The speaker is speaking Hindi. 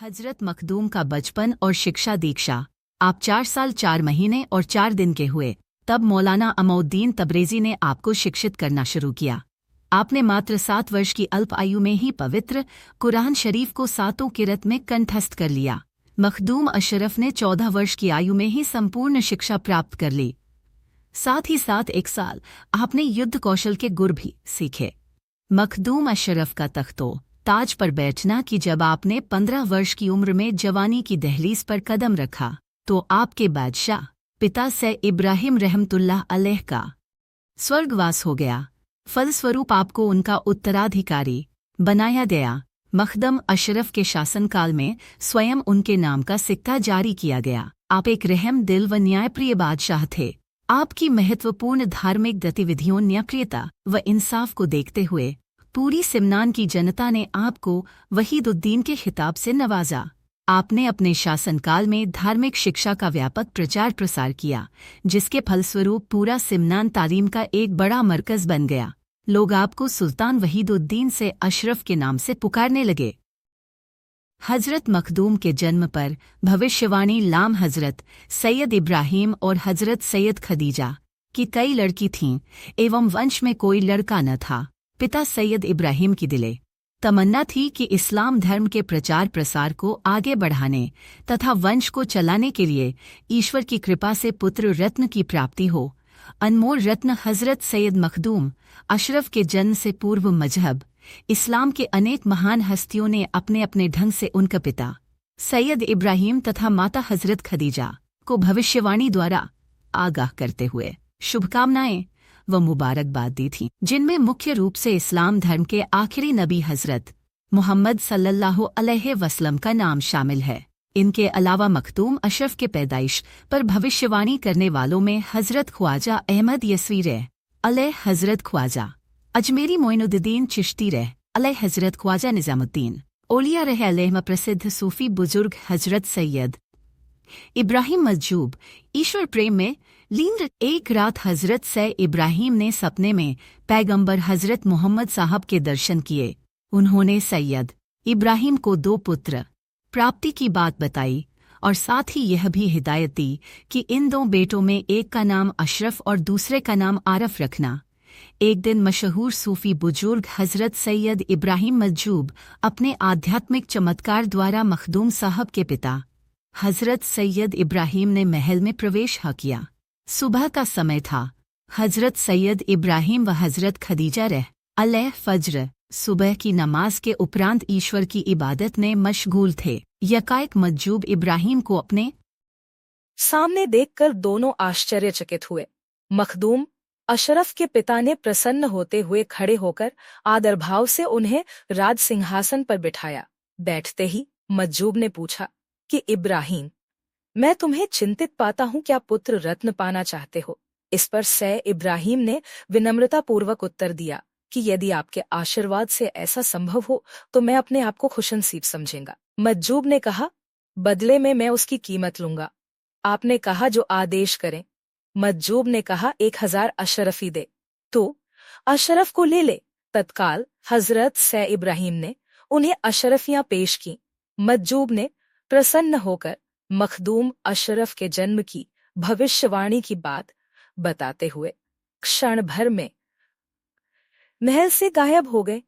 हजरत मखदूम का बचपन और शिक्षा दीक्षा। आप 4 साल 4 महीने और 4 दिन के हुए तब मौलाना अमौद्दीन तबरेज़ी ने आपको शिक्षित करना शुरू किया। आपने मात्र 7 वर्ष की अल्प आयु में ही पवित्र कुरान शरीफ को 7 किरत में कंठस्थ कर लिया। मखदूम अशरफ ने 14 वर्ष की आयु में ही संपूर्ण शिक्षा प्राप्त कर ली। साथ ही साथ 1 साल आपने युद्ध कौशल के गुर भी सीखे। मखदूम अशरफ का तख्तो ताज पर बैठना कि जब आपने 15 वर्ष की उम्र में जवानी की दहलीज पर कदम रखा तो आपके बादशाह पिता से इब्राहिम रहमतुल्लाह अलैह का स्वर्गवास हो गया। फलस्वरूप आपको उनका उत्तराधिकारी बनाया गया। मखदम अशरफ के शासनकाल में स्वयं उनके नाम का सिक्का जारी किया गया। आप एक रहम दिल व न्यायप्रिय बादशाह थे। आपकी महत्वपूर्ण धार्मिक गतिविधियों, न्यायप्रियता व इंसाफ को देखते हुए पूरी सिमनान की जनता ने आपको वहीदुद्दीन के खिताब से नवाजा। आपने अपने शासनकाल में धार्मिक शिक्षा का व्यापक प्रचार प्रसार किया, जिसके फलस्वरूप पूरा सिमनान तालीम का एक बड़ा मरकज बन गया। लोग आपको सुल्तान वहीदुद्दीन से अशरफ के नाम से पुकारने लगे। हजरत मखदूम के जन्म पर भविष्यवाणी लाम हजरत सैयद इब्राहिम और हजरत सैयद खदीजा की कई लड़की थीं एवं वंश में कोई लड़का न था। पिता सैयद इब्राहिम की दिले तमन्ना थी कि इस्लाम धर्म के प्रचार प्रसार को आगे बढ़ाने तथा वंश को चलाने के लिए ईश्वर की कृपा से पुत्र रत्न की प्राप्ति हो। अनमोल रत्न हजरत सैयद मखदूम अशरफ के जन्म से पूर्व मजहब इस्लाम के अनेक महान हस्तियों ने अपने अपने ढंग से उनका पिता सैयद इब्राहिम तथा माता हजरत खदीजा को भविष्यवाणी द्वारा आगाह करते हुए शुभकामनाएं व मुबारकबाद दी थी, जिनमें मुख्य रूप से इस्लाम धर्म के आखिरी नबी हजरत मोहम्मद सल्लल्लाहु अलैहि वसल्लम का नाम शामिल है। इनके अलावा मखदूम अशरफ के पैदाइश पर भविष्यवाणी करने वालों में हजरत ख्वाजा अहमद यसवी रह अलैह, हजरत ख्वाजा अजमेरी मोइनुद्दीन चिश्ती रह अलैह, हजरत ख्वाजा निजामुद्दीन ओलिया रह अलैह, प्रसिद्ध सूफी बुजुर्ग हजरत सैयद इब्राहिम मजजूब ईश्वर प्रेम में लीन। एक रात हजरत से इब्राहिम ने सपने में पैगंबर हजरत मोहम्मद साहब के दर्शन किए। उन्होंने सैयद इब्राहिम को 2 पुत्र प्राप्ति की बात बताई और साथ ही यह भी हिदायत दी कि इन 2 बेटों में एक का नाम अशरफ और दूसरे का नाम आरफ रखना। एक दिन मशहूर सूफी बुजुर्ग हजरत सैयद इब्राहिम मजजूब अपने आध्यात्मिक चमत्कार द्वारा मखदूम साहब के पिता हजरत सैयद इब्राहिम ने महल में प्रवेश किया। सुबह का समय था। हजरत सैयद इब्राहिम व हजरत खदीजा रह अलैह फज्र सुबह की नमाज के उपरांत ईश्वर की इबादत में मशगूल थे। यकाएक मजजूब इब्राहिम को अपने सामने देखकर दोनों आश्चर्यचकित हुए। मखदूम अशरफ के पिता ने प्रसन्न होते हुए खड़े होकर आदर भाव से उन्हें राज सिंहासन पर बिठाया। बैठते ही मजजूब ने पूछा कि इब्राहिम, मैं तुम्हें चिंतित पाता हूँ, क्या पुत्र रत्न पाना चाहते हो? इस पर सै इब्राहिम ने विनम्रतापूर्वक उत्तर दिया कि यदि आपके आशीर्वाद से ऐसा संभव हो तो मैं अपने आप को खुशनसीब समझूंगा। मजजूब ने कहा, बदले में मैं उसकी कीमत लूंगा। आपने कहा जो आदेश करें। मजजूब ने कहा 1000 अशरफी दे। तो अशरफ को ले ले। तत्काल हजरत सै इब्राहिम ने उन्हें अशरफियां पेश की। मजजूब ने प्रसन्न होकर मखदूम अशरफ के जन्म की भविष्यवाणी की बात बताते हुए क्षण भर में महल से गायब हो गए।